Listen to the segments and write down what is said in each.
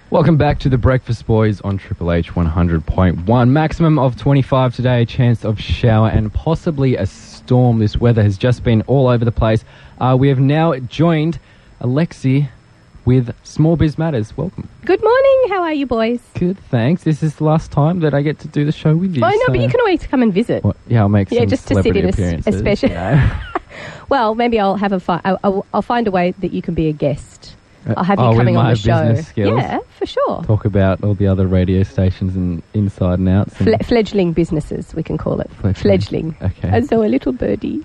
Welcome back to the Breakfast Boys on Triple H 100.1. Maximum of 25 today, chance of shower and possibly a storm. This weather has just been all over the place. We have now joined Alexi with Small Biz Matters. Welcome. Good morning. How are you, boys? Good, thanks. This is the last time that I get to do the show with you. Oh, no, but you can always come and visit. Yeah, I'll make some just to sit in appearances. a special. Well, maybe I'll have I'll find a way that you can be a guest. I'll have you coming on the show. Skills. Yeah, for sure. Talk about all the other radio stations and inside and outs. Fledgling businesses, we can call it. Fledgling. Okay. And so a little birdie.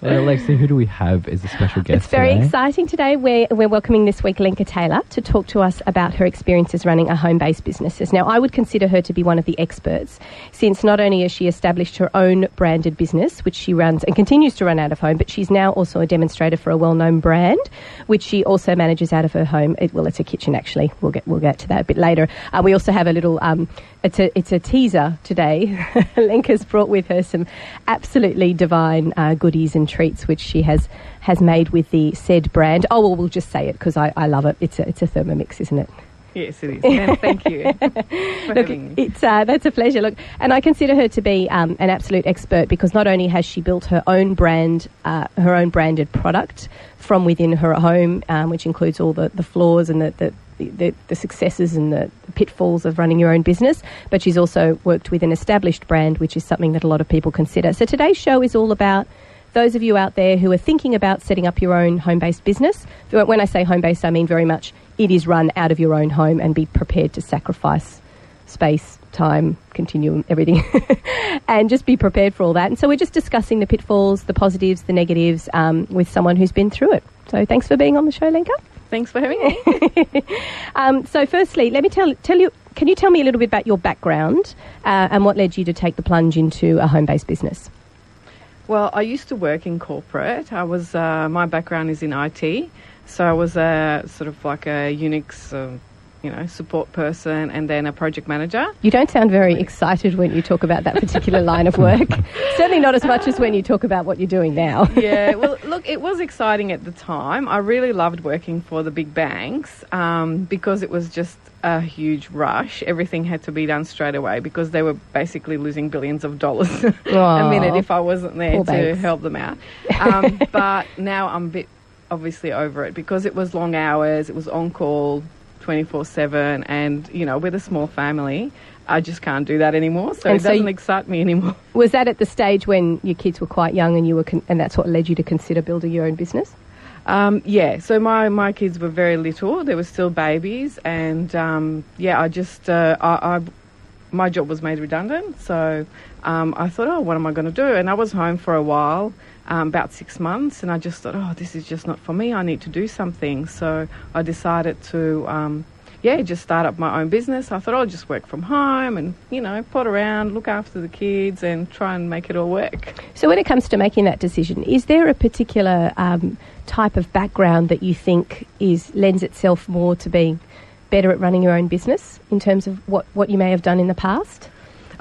Well, Alexi, who do we have as a special guest It's very today? exciting today. We're welcoming this week Lenka Taylor to talk to us about her experiences running a home-based business. Now, I would consider her to be one of the experts, since not only has she established her own branded business, which she runs and continues to run out of home, but she's now also a demonstrator for a well-known brand, which she also manages out of her home. It's a kitchen, actually. We'll get to that a bit later. We also have a little... It's a teaser today. Lenka's brought with her some absolutely divine goodies and treats which she has made with the said brand. Oh, well, we'll just say it because I love it. It's a Thermomix, isn't it? Yes, it is. And thank you for having me. That's a pleasure. Look, and I consider her to be an absolute expert because not only has she built her own brand, her own branded product from within her home, which includes all the flaws and the successes and the pitfalls of running your own business, but she's also worked with an established brand, which is something that a lot of people consider. So today's show is all about those of you out there who are thinking about setting up your own home-based business. When I say home-based, I mean very much it is run out of your own home, and be prepared to sacrifice space, time, continuum, everything, and just be prepared for all that. And so we're just discussing the pitfalls, the positives, the negatives with someone who's been through it. So thanks for being on the show, Lenka. Thanks for having me. So firstly, let me tell you, can you tell me a little bit about your background and what led you to take the plunge into a home-based business? Well, I used to work in corporate. I was my background is in IT, so I was sort of like a Unix support person and then a project manager. You don't sound very excited when you talk about that particular line of work. Certainly not as much as when you talk about what you're doing now. Yeah, well, look, it was exciting at the time. I really loved working for the big banks because it was just a huge rush. Everything had to be done straight away because they were basically losing billions of dollars a minute if I wasn't there to help them out. But now I'm a bit obviously over it because it was long hours, it was on-call 24/7, and with a small family I just can't do that anymore, so it doesn't excite me anymore. Was that at the stage when your kids were quite young and you were and that's what led you to consider building your own business? Yeah, so my kids were very little, they were still babies, and I just my job was made redundant, so I thought, what am I going to do? And I was home for a while, about 6 months, and I just thought, this is just not for me, I need to do something. So I decided to just start up my own business. I thought I'll just work from home and pot around, look after the kids and try and make it all work. So when it comes to making that decision, is there a particular type of background that you think lends itself more to being better at running your own business in terms of what you may have done in the past?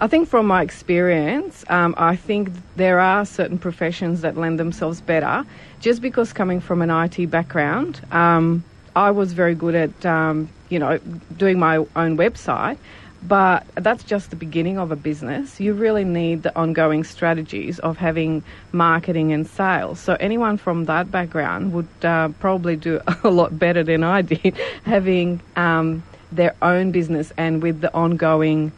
I think from my experience, I think there are certain professions that lend themselves better. Just because coming from an IT background, I was very good at, doing my own website, but that's just the beginning of a business. You really need the ongoing strategies of having marketing and sales. So anyone from that background would probably do a lot better than I did, having their own business and with the ongoing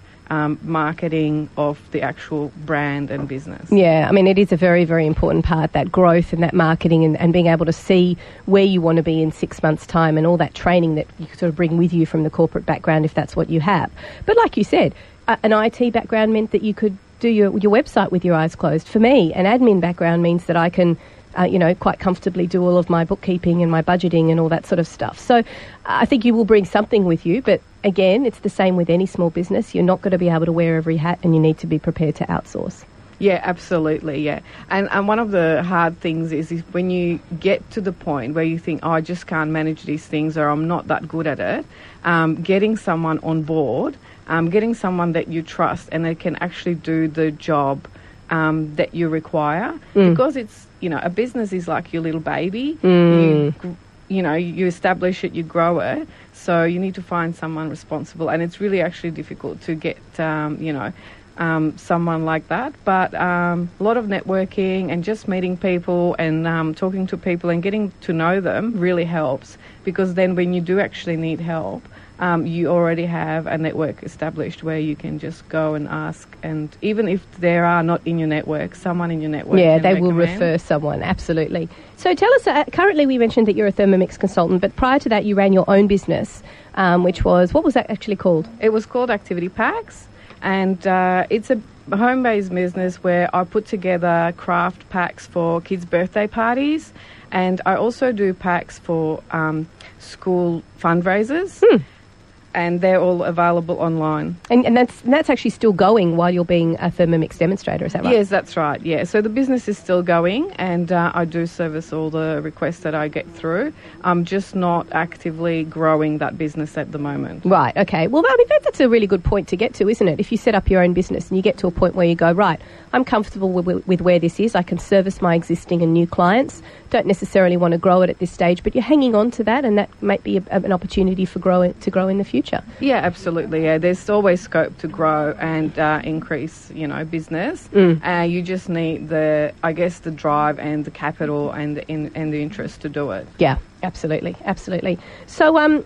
marketing of the actual brand and business. Yeah, I mean, it is a very, very important part, that growth and that marketing and being able to see where you want to be in 6 months' time and all that training that you sort of bring with you from the corporate background if that's what you have. But like you said, an IT background meant that you could do your website with your eyes closed. For me, an admin background means that I can quite comfortably do all of my bookkeeping and my budgeting and all that sort of stuff. So I think you will bring something with you, but again, it's the same with any small business. You're not going to be able to wear every hat, and you need to be prepared to outsource. Yeah, absolutely, yeah. And one of the hard things is when you get to the point where you think, I just can't manage these things or I'm not that good at it, getting someone on board, getting someone that you trust and that can actually do the job that you require, because it's, a business is like your little baby. You you establish it, you grow it. So you need to find someone responsible, and it's really actually difficult to get, someone like that. But a lot of networking and just meeting people and talking to people and getting to know them really helps, because then when you do actually need help, you already have a network established where you can just go and ask. And even if there are not in your network, someone in your network can they will recommend. refer someone, absolutely. So tell us, currently we mentioned that you're a Thermomix consultant, but prior to that you ran your own business, which was, what was that actually called? It was called Activity Packs, and it's a home-based business where I put together craft packs for kids' birthday parties, and I also do packs for school fundraisers. And they're all available online. And that's actually still going while you're being a Thermomix demonstrator, is that right? Yes, that's right, yeah. So the business is still going, and I do service all the requests that I get through. I'm just not actively growing that business at the moment. Right, okay. Well, I mean, that's a really good point to get to, isn't it? If you set up your own business and you get to a point where you go, right, I'm comfortable with where this is, I can service my existing and new clients, don't necessarily want to grow it at this stage, but you're hanging on to that, and that might be an opportunity to grow in the future. Yeah, absolutely. Yeah, there's always scope to grow and increase, business. You just need the drive and the capital and the interest to do it. Yeah, absolutely. So,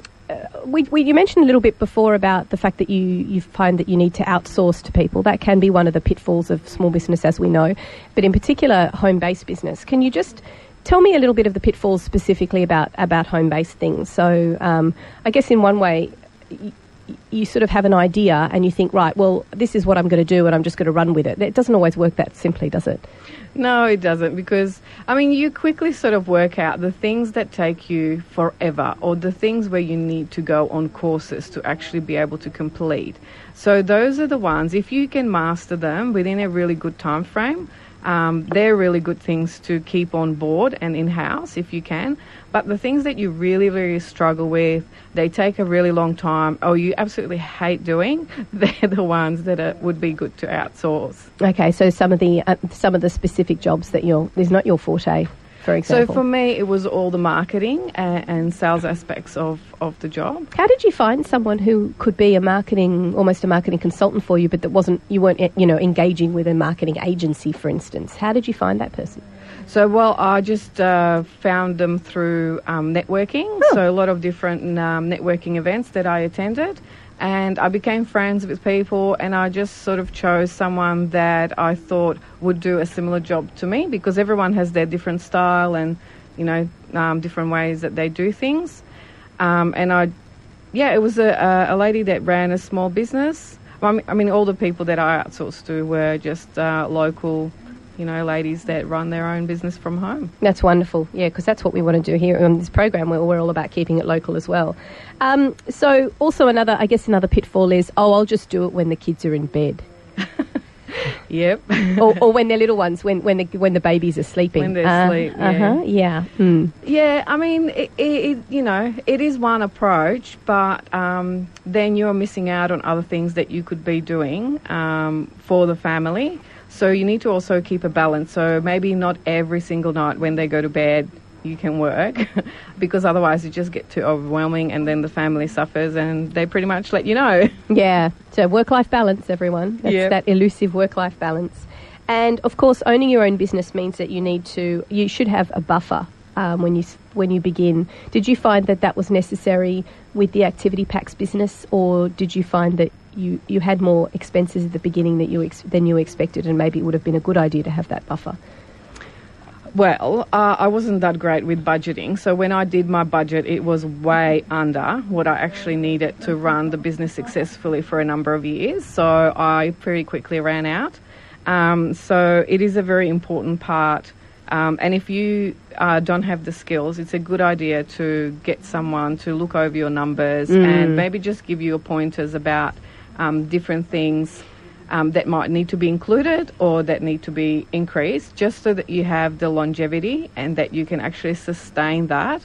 you mentioned a little bit before about the fact that you find that you need to outsource to people. That can be one of the pitfalls of small business, as we know, but in particular, home-based business. Can you just tell me a little bit of the pitfalls specifically about home-based things? So, I guess in one way, you sort of have an idea and you think, right, well, this is what I'm going to do and I'm just going to run with it. It doesn't always work that simply, does it? No, it doesn't, because, you quickly sort of work out the things that take you forever, or the things where you need to go on courses to actually be able to complete. So those are the ones, if you can master them within a really good time frame, they're really good things to keep on board and in-house if you can. But the things that you really, really struggle with, they take a really long time, or you absolutely hate doing, they're the ones that would be good to outsource. Okay, so some of the specific jobs that is not your forte, for example. So for me, it was all the marketing and sales aspects of the job. How did you find someone who could be almost a marketing consultant for you, but you weren't engaging with a marketing agency, for instance? How did you find that person? So, I just found them through networking. So a lot of different networking events that I attended, and I became friends with people, and I just sort of chose someone that I thought would do a similar job to me, because everyone has their different style and, different ways that they do things. It was a lady that ran a small business. All the people that I outsourced to were just local, ladies that run their own business from home. That's wonderful, yeah, because that's what we want to do here on this program, where we're all about keeping it local as well. So also another pitfall is, I'll just do it when the kids are in bed. Yep. or when they're little ones, when the babies are sleeping. When they're asleep, yeah. Yeah. Yeah, it is one approach, but then you're missing out on other things that you could be doing for the family. So you need to also keep a balance. So maybe not every single night when they go to bed you can work, because otherwise you just get too overwhelming, and then the family suffers and they pretty much let you know. Yeah, so work-life balance, everyone. That's that elusive work-life balance. And of course, owning your own business means that you should have a buffer when you begin. Did you find that was necessary with the Activity Packs business, or did you find that you had more expenses at the beginning than you expected, and maybe it would have been a good idea to have that buffer? Well, I wasn't that great with budgeting. So when I did my budget, it was way under what I actually needed to run the business successfully for a number of years. So I pretty quickly ran out. So it is a very important part. And if you don't have the skills, it's a good idea to get someone to look over your numbers and maybe just give you pointers about different things that might need to be included or that need to be increased, just so that you have the longevity and that you can actually sustain that,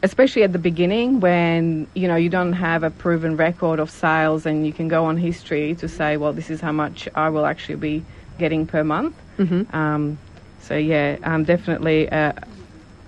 especially at the beginning when you don't have a proven record of sales, and you can go on history to say, well, this is how much I will actually be getting per month. So definitely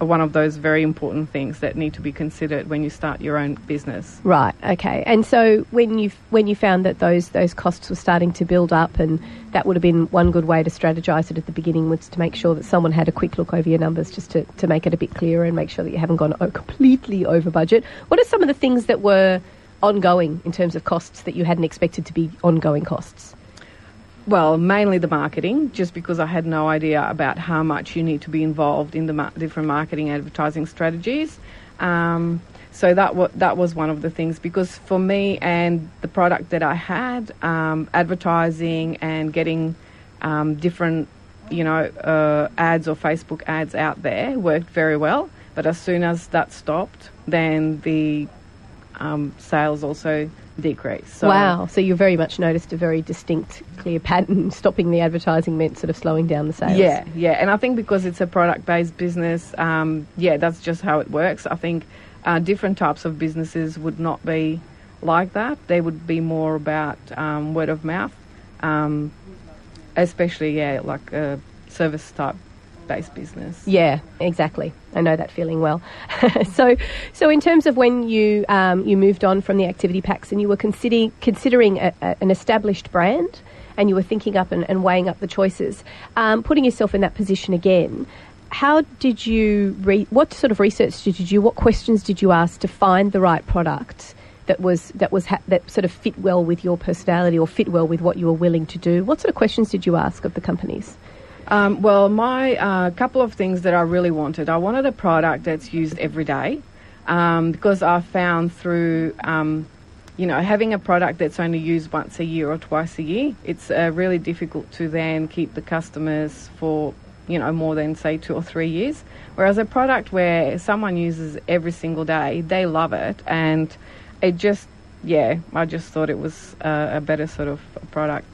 one of those very important things that need to be considered when you start your own business. Right. Okay. And so when you found that those costs were starting to build up, and that would have been one good way to strategise it at the beginning, was to make sure that someone had a quick look over your numbers, just to make it a bit clearer and make sure that you haven't gone completely over budget. What are some of the things that were ongoing in terms of costs that you hadn't expected to be ongoing costs? Well, mainly the marketing, just because I had no idea about how much you need to be involved in the different marketing advertising strategies. So that was one of the things, because for me and the product that I had, advertising and getting different, ads or Facebook ads out there worked very well. But as soon as that stopped, then the sales also decreased. So, wow. So you very much noticed a very distinct, clear pattern. Stopping the advertising meant sort of slowing down the sales. Yeah. And I think because it's a product-based business, that's just how it works. I think different types of businesses would not be like that. They would be more about word of mouth, especially, like a service type based business. Yeah, exactly. I know that feeling well. So in terms of when you moved on from the activity packs and you were considering an established brand, and you were thinking up and weighing up the choices, putting yourself in that position again, how did you what sort of research did you do? What questions did you ask to find the right product that sort of fit well with your personality or fit well with what you were willing to do? What sort of questions did you ask of the companies? Well, my couple of things that I really wanted. I wanted a product that's used every day, because I found through, having a product that's only used once a year or twice a year, it's really difficult to then keep the customers for, more than, say, 2 or 3 years. Whereas a product where someone uses every single day, they love it, and it just, I just thought it was a better sort of product.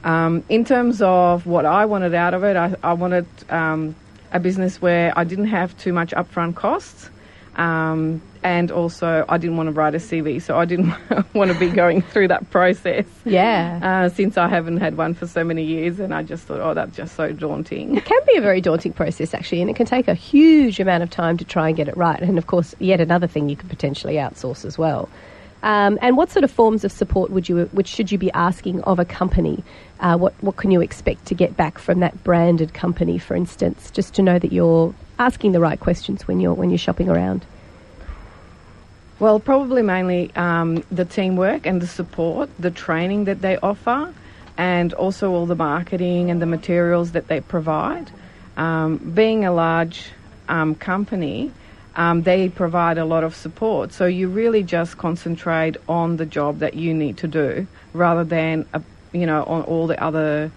In terms of what I wanted out of it, I wanted a business where I didn't have too much upfront costs, and also I didn't want to write a CV, so I didn't want to be going through that process. Yeah. Since I haven't had one for so many years, and I just thought, that's just so daunting. It can be a very daunting process, actually, and it can take a huge amount of time to try and get it right. And, of course, yet another thing you could potentially outsource as well. And what sort of forms of support should you be asking of a company? What can you expect to get back from that branded company, for instance, just to know that you're asking the right questions when you're shopping around? Well, probably mainly the teamwork and the support, the training that they offer, and also all the marketing and the materials that they provide. Being a large company, they provide a lot of support, so you really just concentrate on the job that you need to do rather than, on all the other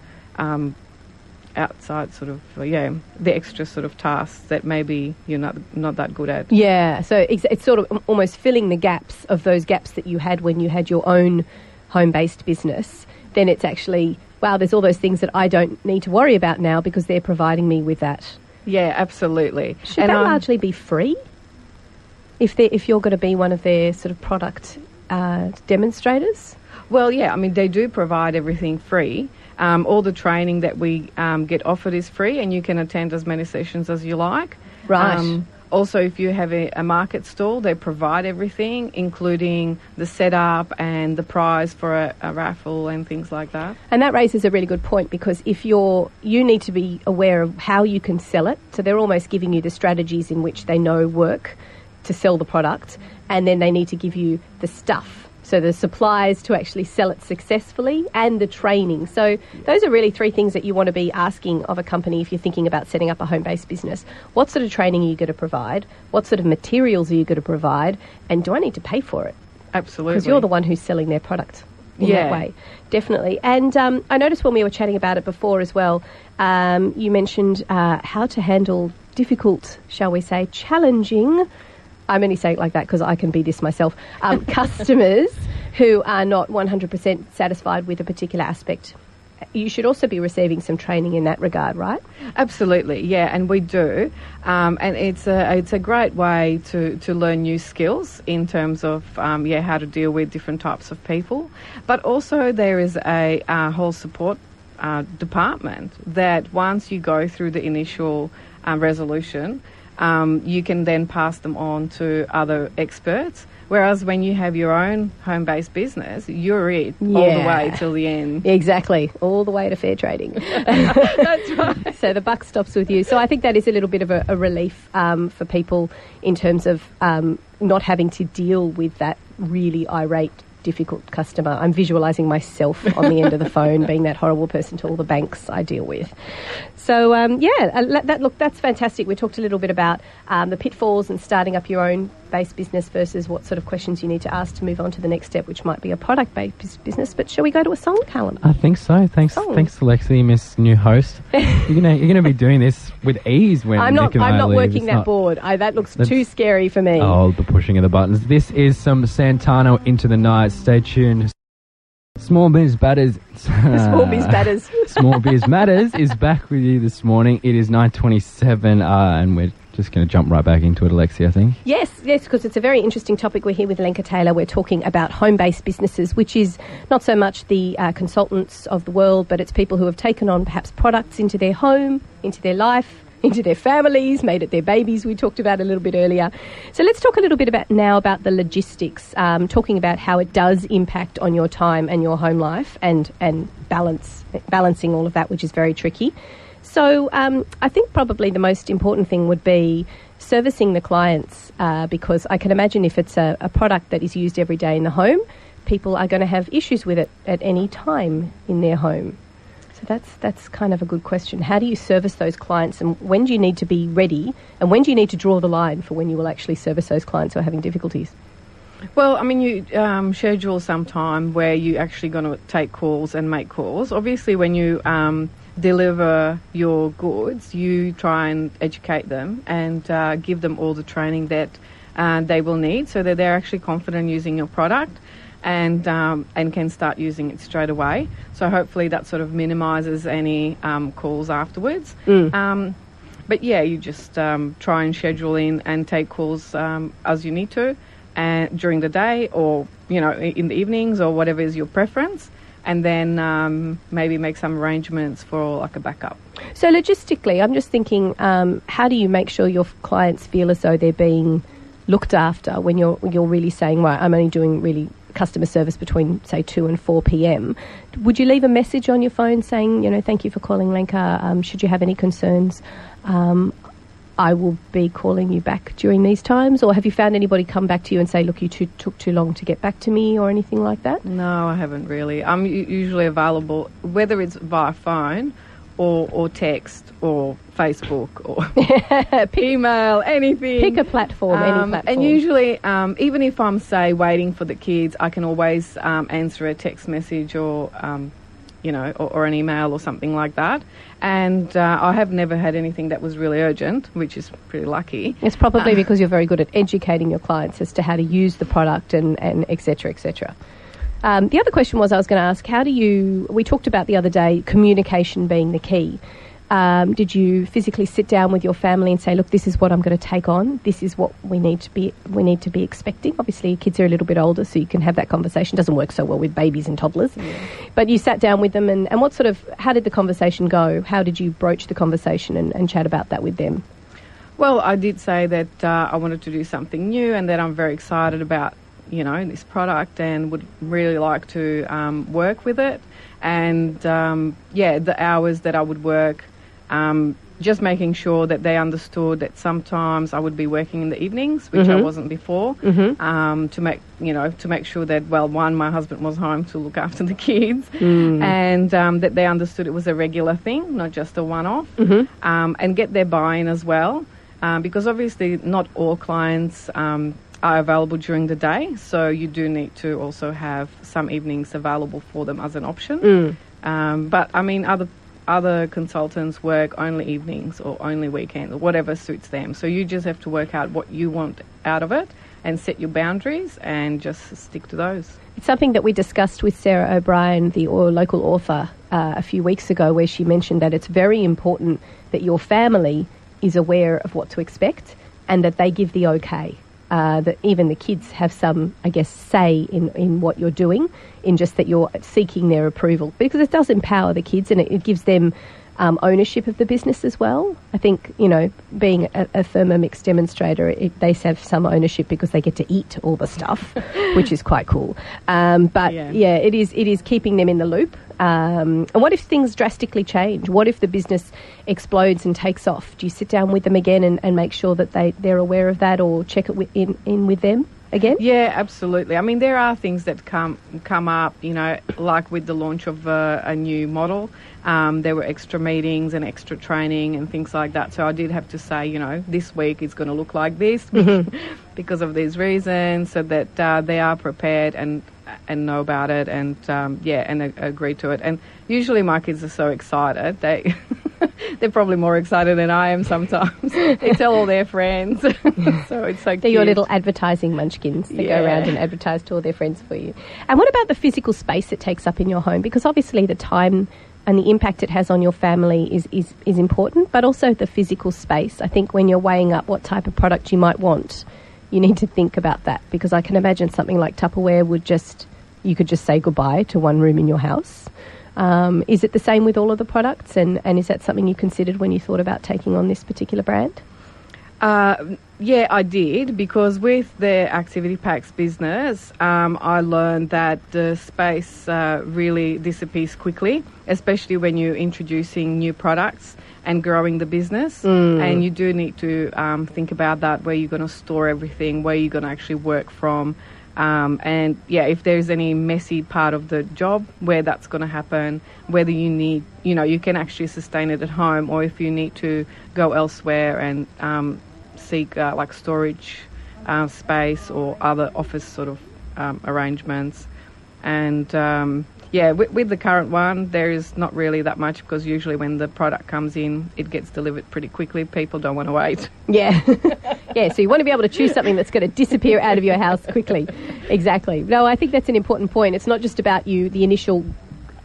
outside sort of, the extra sort of tasks that maybe you're not that good at. Yeah, so it's sort of almost filling the gaps of those gaps that you had when you had your own home-based business. Then it's actually, wow, there's all those things that I don't need to worry about now because they're providing me with that. Yeah, absolutely. Should that largely be free? If you're going to be one of their sort of product demonstrators? Well, yeah, I mean, they do provide everything free. All the training that we get offered is free, and you can attend as many sessions as you like. Right. Also, if you have a market stall, they provide everything, including the setup and the prize for a raffle and things like that. And that raises a really good point, because if you need to be aware of how you can sell it. So they're almost giving you the strategies in which they know work to sell the product, and then they need to give you the stuff, so the supplies to actually sell it successfully, and the training. So those are really 3 things that you want to be asking of a company if you're thinking about setting up a home-based business. What sort of training are you going to provide? What sort of materials are you going to provide? And do I need to pay for it? Absolutely. Because you're the one who's selling their product in that way. Definitely. And I noticed when we were chatting about it before as well, you mentioned how to handle difficult, shall we say, challenging, I'm only saying it like that because I can be this myself, customers who are not 100% satisfied with a particular aspect. You should also be receiving some training in that regard, right? Absolutely, yeah, and we do. And it's a great way to learn new skills in terms of, how to deal with different types of people. But also there is a whole support department that once you go through the initial resolution, you can then pass them on to other experts. Whereas when you have your own home-based business, you're it all the way till the end. Exactly, all the way to fair trading. That's right. So the buck stops with you. So I think that is a little bit of a relief for people in terms of not having to deal with that really irate, difficult customer. I'm visualising myself on the end of the phone being that horrible person to all the banks I deal with. So, that's fantastic. We talked a little bit about the pitfalls and starting up your own base business versus what sort of questions you need to ask to move on to the next step, which might be a product-based business. But shall we go to a song, Callum? I think so. Thanks, Alexi, Miss New Host. You're gonna be doing this with ease when I'm Nick and I not leave. working that board. That looks too scary for me. Oh, the pushing of the buttons. This is some Santana Into the Night. Stay tuned. Small Biz Matters. Small Biz Matters. Small Biz Matters is back with you this morning. It is 9:27, and we're just going to jump right back into it, Alexi, I think. Yes, because it's a very interesting topic. We're here with Lenka Taylor. We're talking about home-based businesses, which is not so much the consultants of the world, but it's people who have taken on perhaps products into their home, into their life, into their families, made it their babies, we talked about a little bit earlier. So let's talk a little bit about the logistics, talking about how it does impact on your time and your home life and balancing all of that, which is very tricky. So I think probably the most important thing would be servicing the clients because I can imagine if it's a product that is used every day in the home, people are going to have issues with it at any time in their home. So that's kind of a good question. How do you service those clients, and when do you need to be ready, and when do you need to draw the line for when you will actually service those clients who are having difficulties? Well, I mean, you schedule some time where you're actually going to take calls and make calls. Obviously, when you deliver your goods, you try and educate them and give them all the training that they will need so that they're actually confident using your product and can start using it straight away. So hopefully that sort of minimises any calls afterwards. But yeah, you just try and schedule in and take calls as you need to and during the day or, in the evenings or whatever is your preference. And then maybe make some arrangements for like a backup. So logistically, I'm just thinking, how do you make sure your clients feel as though they're being looked after when you're really saying, right, I'm only doing really customer service between, say, 2 and 4 p.m. Would you leave a message on your phone saying, thank you for calling, Lenka, should you have any concerns, I will be calling you back during these times? Or have you found anybody come back to you and say, look, you took too long to get back to me or anything like that? No, I haven't really. I'm usually available, whether it's via phone or text or Facebook or email, anything. Pick a platform, any platform. And usually, even if I'm, say, waiting for the kids, I can always answer a text message or an email or something like that. And I have never had anything that was really urgent, which is pretty lucky. It's probably because you're very good at educating your clients as to how to use the product and et cetera, et cetera. The other question was I was going to ask, we talked about the other day, communication being the key. Did you physically sit down with your family and say, look, this is what I'm going to take on. This is what we need to be expecting. Obviously, your kids are a little bit older, so you can have that conversation. It doesn't work so well with babies and toddlers. Yeah. But you sat down with them and how did the conversation go? How did you broach the conversation and chat about that with them? Well, I did say that I wanted to do something new and that I'm very excited about this product and would really like to work with it. And, the hours that I would work, just making sure that they understood that sometimes I would be working in the evenings, which I wasn't before, to make sure that, one, my husband was home to look after the kids, and that they understood it was a regular thing, not just a one-off, and get their buy-in as well, because obviously not all clients are available during the day, so you do need to also have some evenings available for them as an option. But I mean, other consultants work only evenings or only weekends or whatever suits them. So you just have to work out what you want out of it and set your boundaries and just stick to those. It's something that we discussed with Sarah O'Brien, the local author, a few weeks ago, where she mentioned that it's very important that your family is aware of what to expect and that they give the okay. That even the kids have some, I guess, say in what you're doing, in just that you're seeking their approval. Because it does empower the kids and it gives them ownership of the business as well. I think, being a Thermomix demonstrator, they have some ownership because they get to eat all the stuff, which is quite cool. But it is keeping them in the loop. And what if things drastically change? What if the business explodes and takes off? Do you sit down with them again and make sure that they're aware of that, or check it in with them again? Yeah, absolutely. I mean, there are things that come up, like with the launch of a new model. There were extra meetings and extra training and things like that. So I did have to say, this week it's going to look like this because of these reasons, so that they are prepared and know about it and agree to it. And usually my kids are so excited. They're probably more excited than I am sometimes. They tell all their friends. So it's so cute. They're your little advertising munchkins that go around and advertise to all their friends for you. And what about the physical space it takes up in your home? Because obviously the time and the impact it has on your family is important, but also the physical space. I think when you're weighing up what type of product you might want, you need to think about that, because I can imagine something like Tupperware you could just say goodbye to one room in your house. Is it the same with all of the products, and is that something you considered when you thought about taking on this particular brand? Yeah, I did, because with the activity packs business, I learned that the space really disappears quickly, especially when you're introducing new products and growing the business. And you do need to think about that, where you're going to store everything, where you're going to actually work from. If there's any messy part of the job, where that's going to happen, whether you need, you can actually sustain it at home, or if you need to go elsewhere and seek like storage space or other office sort of arrangements. And with the current one, there is not really that much, because usually when the product comes in, it gets delivered pretty quickly. People don't want to wait. Yeah. So you want to be able to choose something that's going to disappear out of your house quickly. Exactly. No, I think that's an important point. It's not just about the initial,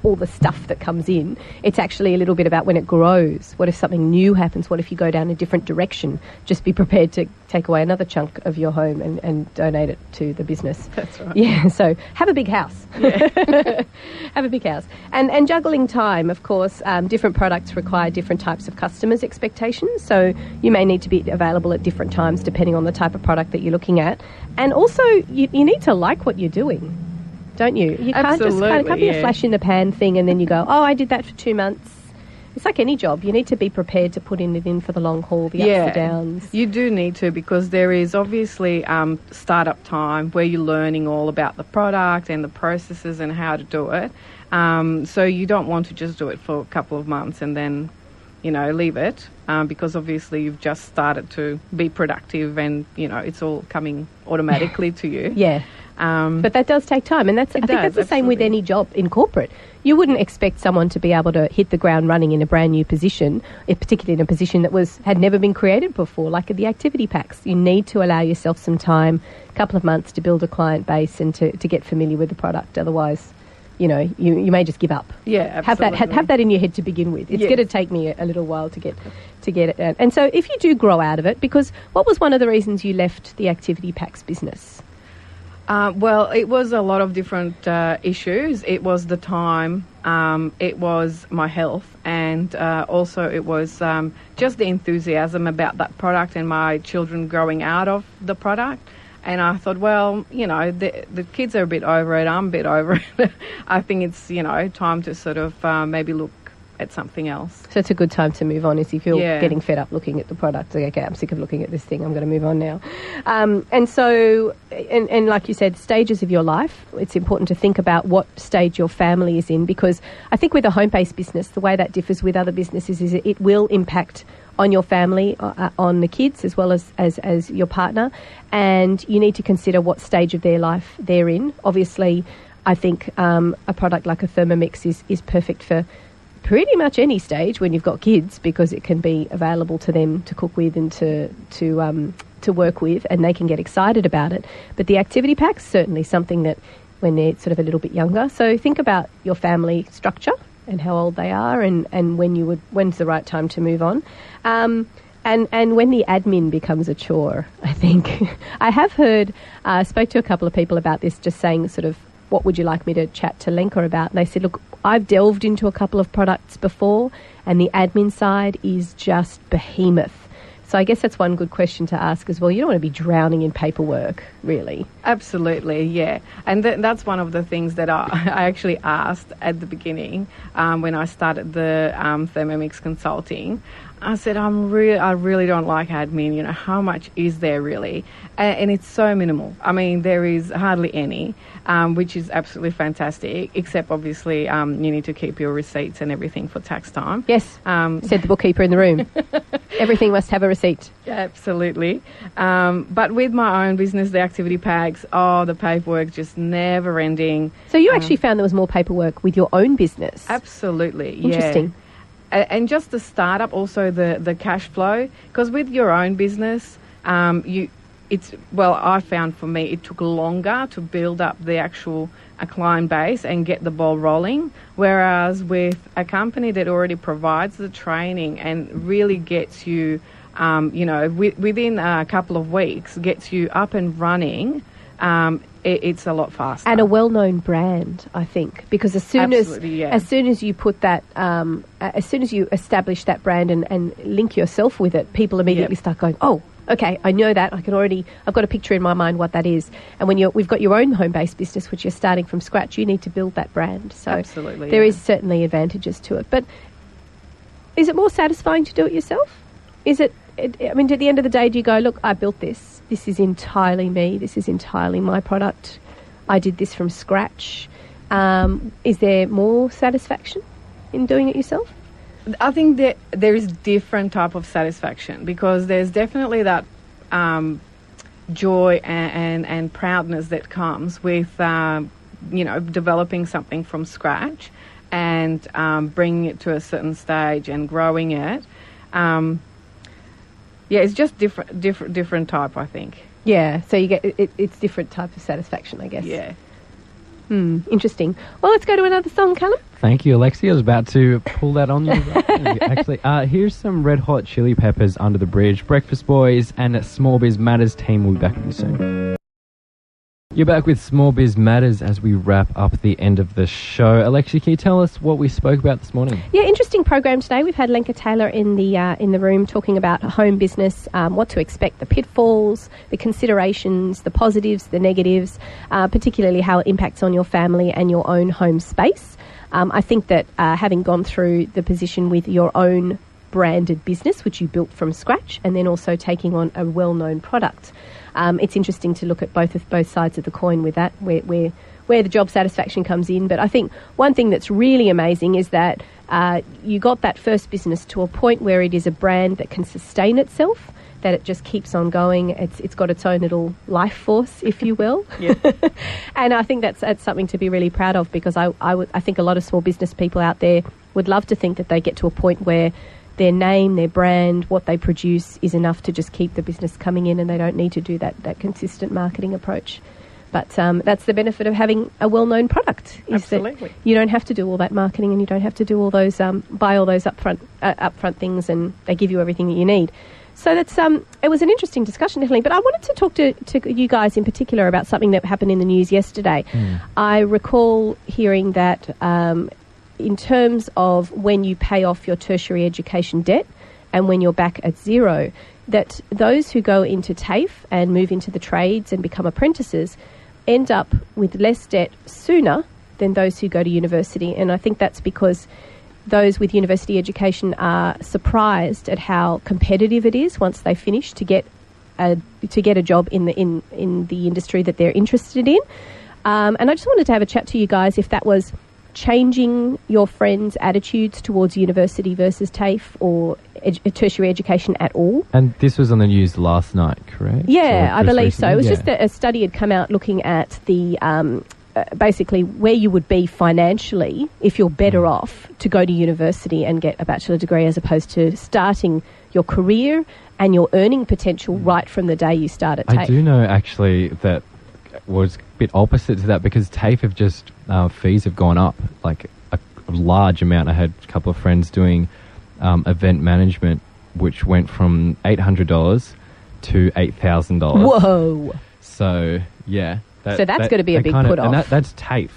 all the stuff that comes in. It's actually a little bit about when it grows. What if something new happens? What if you go down a different direction? Just be prepared to take away another chunk of your home and donate it to the business. That's right. Yeah, so have a big house. Yeah. Have a big house. And juggling time, of course, different products require different types of customers' expectations. So you may need to be available at different times depending on the type of product that you're looking at. And also, you need to like what you're doing, don't you? You can't just can't be a flash in the pan thing and then you go, oh, I did that for 2 months. It's like any job. You need to be prepared to put it in for the long haul, the ups and downs. You do need to, because there is obviously startup time where you're learning all about the product and the processes and how to do it. So you don't want to just do it for a couple of months and then, leave it, because obviously you've just started to be productive and, it's all coming automatically to you. Yeah. But that does take time, and I think that's the same with any job in corporate. You wouldn't expect someone to be able to hit the ground running in a brand new position, particularly in a position that had never been created before, like the activity packs. You need to allow yourself some time, a couple of months, to build a client base and to get familiar with the product. Otherwise, you may just give up. Yeah, absolutely. Have that in your head to begin with. It's going to take me a little while to get it. And so if you do grow out of it, because what was one of the reasons you left the activity packs business? Well, it was a lot of different issues. It was the time, it was my health, and also it was just the enthusiasm about that product and my children growing out of the product. And I thought, well, the kids are a bit over it, I'm a bit over it. I think it's, time to sort of maybe look at something else. So it's a good time to move on, if you're getting fed up looking at the product. Like, okay, I'm sick of looking at this thing, I'm going to move on now. And so, and like you said, stages of your life, it's important to think about what stage your family is in, because I think with a home-based business, the way that differs with other businesses is it will impact on your family, on the kids, as well as your partner, and you need to consider what stage of their life they're in. Obviously, I think a product like a Thermomix is perfect for pretty much any stage when you've got kids, because it can be available to them to cook with and to work with, and they can get excited about it. But the activity pack's certainly something that when they're sort of a little bit younger. So think about your family structure and how old they are, and when's the right time to move on. And when the admin becomes a chore, I think. I have heard, spoke to a couple of people about this, just saying sort of what would you like me to chat to Lenka about? And they said, look, I've delved into a couple of products before and the admin side is just behemoth. So I guess that's one good question to ask as well. You don't want to be drowning in paperwork, really. Absolutely, yeah. And that's one of the things that I actually asked at the beginning when I started the Thermomix Consulting. I said, I really don't like admin. You know, how much is there really? And it's so minimal. I mean, there is hardly any, which is absolutely fantastic, except obviously you need to keep your receipts and everything for tax time. Yes, said the bookkeeper in the room. Everything must have a receipt. Yeah, absolutely. But with my own business, the activity packs, the paperwork just never ending. So you actually found there was more paperwork with your own business? Absolutely, Interesting. Yeah. And just the startup, also the cash flow, because with your own business, I found for me it took longer to build up the actual client base and get the ball rolling, whereas with a company that already provides the training and really gets you, within a couple of weeks, gets you up and running, it's a lot faster. And a well-known brand, I think, because as soon as you put that, as soon as you establish that brand and link yourself with it, people immediately start going, oh, okay, I know that. I've got a picture in my mind what that is. And when we've got your own home-based business, which you're starting from scratch, you need to build that brand. So absolutely, there is certainly advantages to it. But is it more satisfying to do it yourself? Is it? I mean, at the end of the day, do you go, look, I built this. This is entirely me. This is entirely my product. I did this from scratch. Is there more satisfaction in doing it yourself? I think that there is different type of satisfaction, because there's definitely that joy and proudness that comes with, developing something from scratch and bringing it to a certain stage and growing it. Yeah, it's just different type, I think. Yeah, so you get it's different type of satisfaction, I guess. Yeah. Interesting. Well, let's go to another song, Callum. Thank you, Alexi. I was about to pull that on you. Actually, here's some Red Hot Chili Peppers, Under the Bridge, Breakfast Boys, and Small Biz Matters team. We'll be back with you soon. You're back with Small Biz Matters as we wrap up the end of the show. Alexi, can you tell us what we spoke about this morning? Yeah, interesting program today. We've had Lenka Taylor in the room talking about home business, what to expect, the pitfalls, the considerations, the positives, the negatives, particularly how it impacts on your family and your own home space. I think that having gone through the position with your own branded business, which you built from scratch, and then also taking on a well-known product, it's interesting to look at both sides of the coin with that, where the job satisfaction comes in. But I think one thing that's really amazing is that you got that first business to a point where it is a brand that can sustain itself, that it just keeps on going. It's got its own little life force, if you will. And I think that's something to be really proud of, because I think a lot of small business people out there would love to think that they get to a point where their name, their brand, what they produce is enough to just keep the business coming in, and they don't need to do that consistent marketing approach. But that's the benefit of having a well-known product. Is absolutely. That you don't have to do all that marketing, and you don't have to do all those buy all those upfront things, and they give you everything that you need. So that's it was an interesting discussion, definitely. But I wanted to talk to you guys in particular about something that happened in the news yesterday. I recall hearing that in terms of when you pay off your tertiary education debt and when you're back at zero, that those who go into TAFE and move into the trades and become apprentices end up with less debt sooner than those who go to university. And I think that's because those with university education are surprised at how competitive it is once they finish to get a job in the industry that they're interested in. And I just wanted to have a chat to you guys if that was changing your friends' attitudes towards university versus TAFE or tertiary education at all. And this was on the news last night, correct? Yeah, I believe so. It was just that a study had come out looking at the basically where you would be financially if you're better off to go to university and get a bachelor degree as opposed to starting your career and your earning potential right from the day you start at TAFE. I do know actually that was a bit opposite to that, because TAFE have just fees have gone up like a large amount. I had a couple of friends doing event management, which went from $800 to $8,000. Whoa! So yeah, So that's going to be a big put-off. And that's TAFE.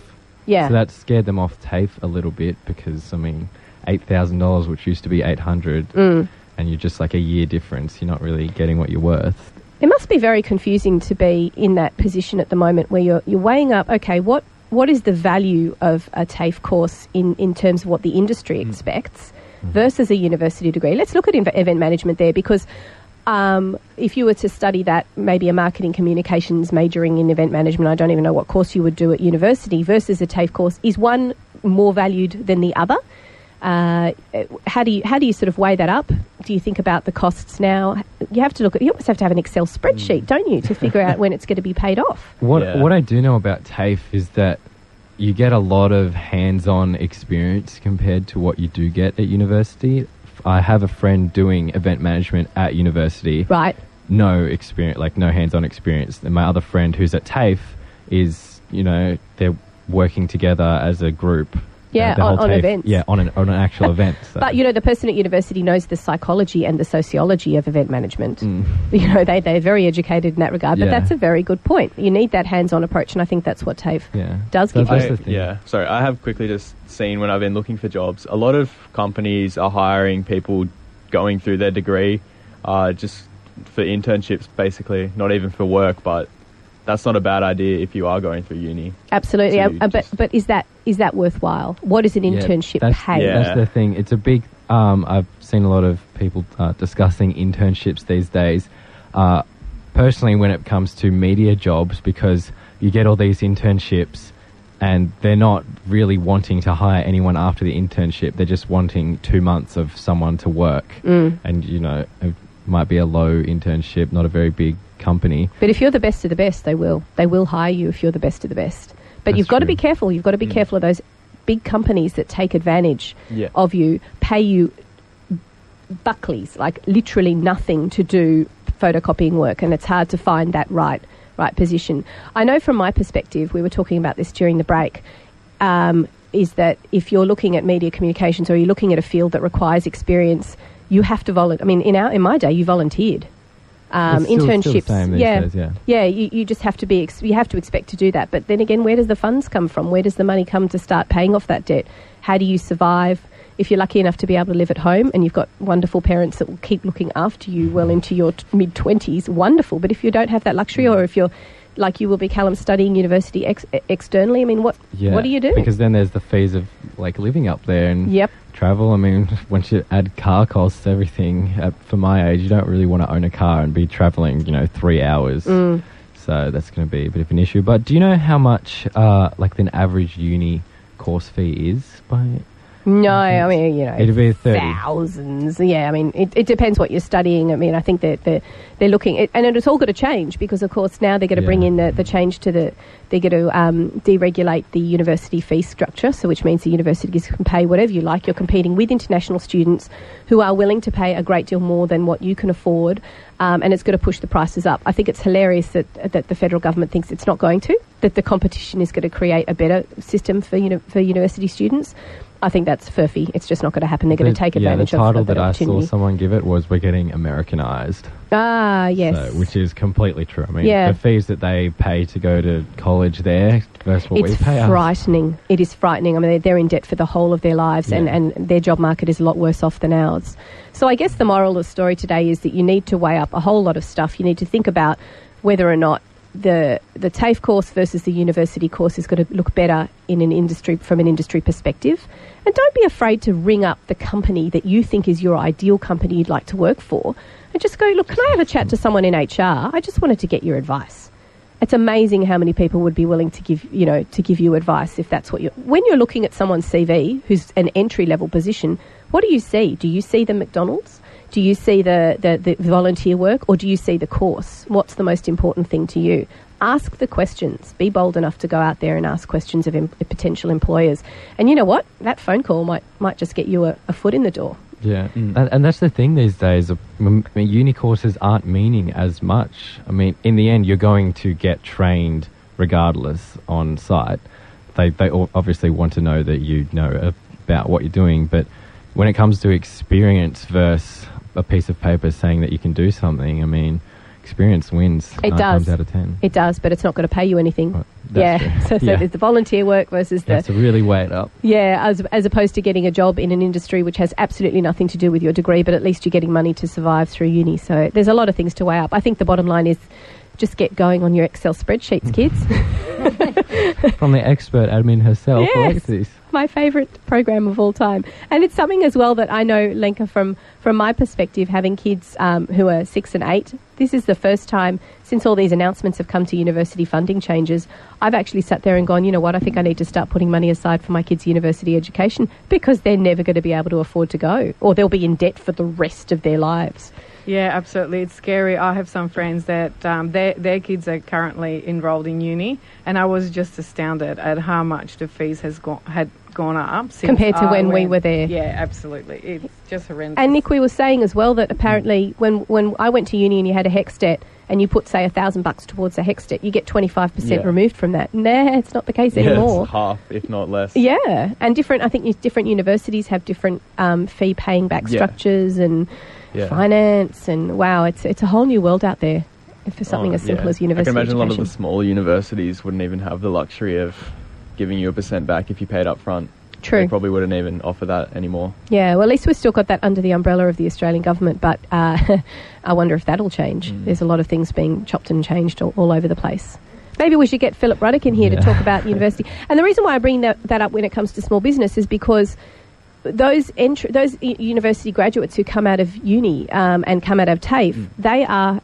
Yeah. So that scared them off TAFE a little bit because, I mean, $8,000, which used to be $800, and you're just like a year difference. You're not really getting what you're worth. It must be very confusing to be in that position at the moment where you're weighing up, okay, what is the value of a TAFE course in terms of what the industry expects versus a university degree? Let's look at event management there, because if you were to study that, maybe a marketing communications majoring in event management, I don't even know what course you would do at university, versus a TAFE course, is one more valued than the other? How do you sort of weigh that up? Do you think about the costs now? You almost have to have an Excel spreadsheet, don't you, to figure out when it's going to be paid off? What I do know about TAFE is that you get a lot of hands-on experience compared to what you do get at university. I have a friend doing event management at university. Right. No experience, like no hands-on experience. And my other friend who's at TAFE is, they're working together as a group. Yeah, the whole on TAFE, events. Yeah, on an actual event. So. But, the person at university knows the psychology and the sociology of event management. They're very educated in that regard. But that's a very good point. You need that hands-on approach, and I think that's what TAFE does give you. Sorry, I have quickly just seen when I've been looking for jobs, a lot of companies are hiring people going through their degree just for internships, basically, not even for work, but that's not a bad idea if you are going through uni. Absolutely. But is that worthwhile? What does an internship pay? That's the thing. It's a big... I've seen a lot of people discussing internships these days. Personally, when it comes to media jobs, because you get all these internships and they're not really wanting to hire anyone after the internship. They're just wanting 2 months of someone to work. And, it might be a low internship, not a very big company. But if you're the best of the best, they will hire you if you're the best of the best. But you've got to be careful. You've got to be careful of those big companies that take advantage of you, pay you buckleys, like literally nothing to do photocopying work, and it's hard to find that right position. I know from my perspective, we were talking about this during the break, is that if you're looking at media communications or you're looking at a field that requires experience, you have to volunteer. I mean, in my day, you volunteered. Internships, still the same these days, you just have to you have to expect to do that. But then again, where does the funds come from? Where does the money come to start paying off that debt? How do you survive? If you're lucky enough to be able to live at home and you've got wonderful parents that will keep looking after you well into your mid-20s, wonderful. But if you don't have that luxury, or if you're like you will be, Callum, studying university externally, I mean, what do you do? Because then there's the fees of like living up there and travel. I mean, once you add car costs, everything, for my age, you don't really want to own a car and be travelling, 3 hours. So that's going to be a bit of an issue. But do you know how much like an average uni course fee is by... No, I mean, it'd be 30. Thousands. Yeah, I mean, it depends what you're studying. I mean, I think that they're looking at, and it's all got to change because, of course, now they're going to bring in the change to they're going to deregulate the university fee structure, so which means the universities can pay whatever you like. You're competing with international students who are willing to pay a great deal more than what you can afford, and it's going to push the prices up. I think it's hilarious that the federal government thinks it's not going to, that the competition is going to create a better system for university students. I think that's furphy. It's just not going to happen. They're going to take advantage of that opportunity. The title that I saw someone give it was "We're getting Americanized." Ah, yes. So, which is completely true. I mean, the fees that they pay to go to college there versus what we pay. It's frightening. It is frightening. I mean, they're in debt for the whole of their lives, and their job market is a lot worse off than ours. So I guess the moral of the story today is that you need to weigh up a whole lot of stuff. You need to think about whether or not the TAFE course versus the university course is going to look better in an industry, from an industry perspective. And don't be afraid to ring up the company that you think is your ideal company you'd like to work for, and just go, look, can I have a chat to someone in HR? I just wanted to get your advice. It's amazing how many people would be willing to give you advice if that's what when you're looking at someone's CV who's an entry level position. What do you see? Do you see the McDonald's? Do you see the volunteer work, or do you see the course? What's the most important thing to you? Ask the questions. Be bold enough to go out there and ask questions of potential employers. And you know what? That phone call might just get you a foot in the door. Yeah, and that's the thing these days. Uni courses aren't meaning as much. I mean, in the end, you're going to get trained regardless on site. They obviously want to know that you know about what you're doing, but when it comes to experience versus a piece of paper saying that you can do something, I mean, experience wins. It 9 does. times out of 10. It does, but it's not going to pay you anything. Right, that's true. So Yeah. there's the volunteer work versus You have to really weigh it up. as opposed to getting a job in an industry which has absolutely nothing to do with your degree, but at least you're getting money to survive through uni. So there's a lot of things to weigh up. I think the bottom line is just get going on your Excel spreadsheets, kids. From the expert admin herself, Yes. Alexis. My favourite program of all time. And it's something as well that I know, Lenka, from my perspective, having kids who are 6 and 8, this is the first time since all these announcements have come to university funding changes, I've actually sat there and gone, you know what, I think I need to start putting money aside for my kids' university education because they're never going to be able to afford to go, or they'll be in debt for the rest of their lives. Yeah, absolutely. It's scary. I have some friends that their kids are currently enrolled in uni, and I was just astounded at how much the fees had gone up since Compared to when we were there. Yeah, absolutely. It's just horrendous. And Nick, we were saying as well that apparently when I went to uni and you had a HECS debt and you put, say, $1,000 towards a HECS debt, you get 25% removed from that. Nah, it's not the case anymore. It's half, if not less. Yeah, and I think different universities have different fee paying back structures and finance, and wow, it's a whole new world out there for something as simple as university I can imagine education. a lot of the smaller universities wouldn't even have the luxury of giving you 1% back if you paid up front. True. They probably wouldn't even offer that anymore. Yeah, well, at least we've still got that under the umbrella of the Australian government, but I wonder if that'll change. There's a lot of things being chopped and changed all over the place. Maybe we should get Philip Ruddock in here to talk about university. And the reason why I bring that up when it comes to small business is because those university graduates who come out of uni and come out of TAFE, they are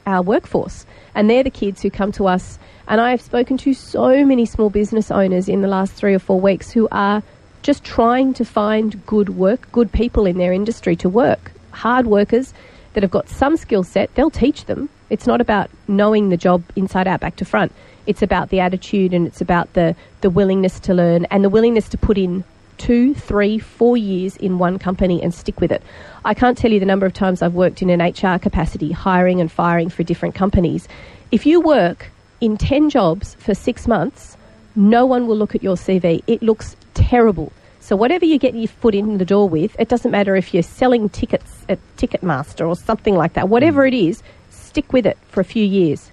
our workforce. And they're the kids who come to us. And I have spoken to so many small business owners in the last 3 or 4 weeks who are just trying to find good people in their industry to work. Hard workers that have got some skill set, they'll teach them. It's not about knowing the job inside out, back to front. It's about the attitude, and it's about the willingness to learn and the willingness to put in 2, 3, 4 years in one company and stick with it. I can't tell you the number of times I've worked in an HR capacity, hiring and firing for different companies. If you work in 10 jobs for 6 months, no one will look at your CV. It looks terrible. So whatever you get your foot in the door with, it doesn't matter if you're selling tickets at Ticketmaster or something like that. Whatever it is, stick with it for a few years,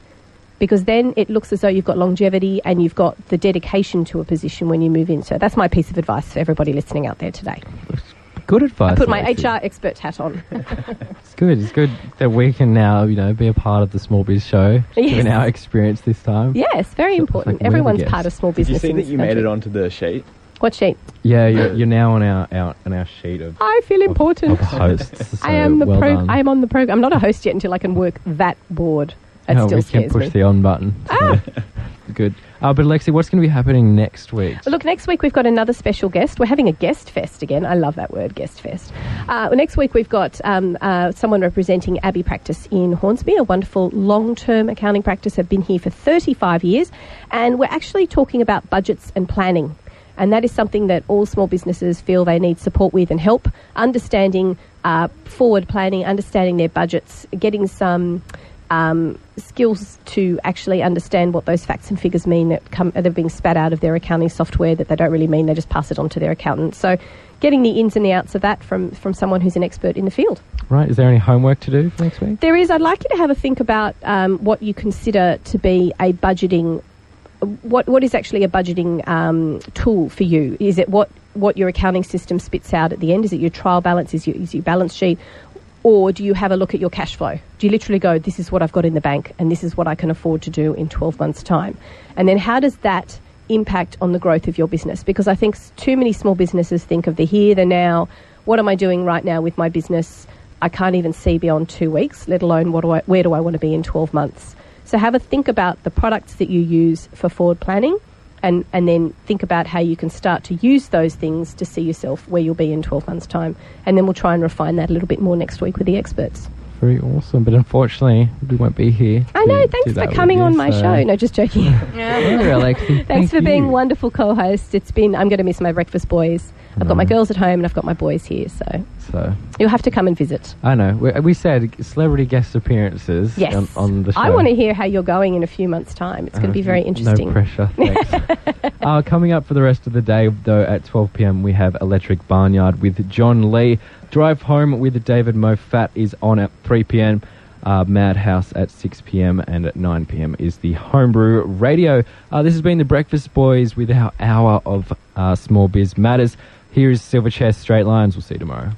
because then it looks as though you've got longevity and you've got the dedication to a position when you move in. So that's my piece of advice for everybody listening out there today. Good advice. I put my Alexis. HR expert hat on. It's good. It's good that we can now, be a part of the Small Biz Show, given our experience this time. Yes, very important. like we're Everyone's the part of guests. small Did you business. see in that this you made country. it onto the sheet? What sheet? Yeah, you're now on our sheet of I feel important. of hosts. So I am the done. I am on the program. I'm not a host yet until I can work that board. That No, still we can scares push me. the on button. So good. But Alexi, what's going to be happening next week? Look, next week we've got another special guest. We're having a guest fest again. I love that word, guest fest. Next week we've got someone representing Abbey Practice in Hornsby, a wonderful long-term accounting practice. Have been here for 35 years. And we're actually talking about budgets and planning. And that is something that all small businesses feel they need support with and help, understanding forward planning, understanding their budgets, getting some skills to actually understand what those facts and figures mean that are being spat out of their accounting software that they don't really mean. They just pass it on to their accountant. So getting the ins and the outs of that from someone who's an expert in the field. Right. Is there any homework to do for next week? There is. I'd like you to have a think about what you consider to be a budgeting. What is actually a budgeting tool for you? Is it what your accounting system spits out at the end? Is it your trial balance? Is your balance sheet? Or do you have a look at your cash flow? Do you literally go, this is what I've got in the bank and this is what I can afford to do in 12 months' time? And then how does that impact on the growth of your business? Because I think too many small businesses think of the here, the now. What am I doing right now with my business? I can't even see beyond 2 weeks, let alone where do I want to be in 12 months? So have a think about the products that you use for forward planning and then think about how you can start to use those things to see yourself where you'll be in 12 months' time. And then we'll try and refine that a little bit more next week with the experts. Very awesome. But unfortunately, we won't be here. I know. Thanks for coming on my show. No, just joking. Alexi, Thanks for being you. wonderful co-host. I'm going to miss my breakfast boys. I've got my girls at home and I've got my boys here. So you'll have to come and visit. I know. We said celebrity guest appearances Yes. on the show. I want to hear how you're going in a few months' time. It's going to be very interesting. No pressure. Thanks. Coming up for the rest of the day, though, at 12 p.m, we have Electric Barnyard with John Lee. Drive Home with David Moffat is on at 3 p.m. Madhouse at 6 p.m. and at 9 p.m. is the Homebrew Radio. This has been the Breakfast Boys with our hour of Small Biz Matters. Here is Silverchair Straight Lines. We'll see you tomorrow.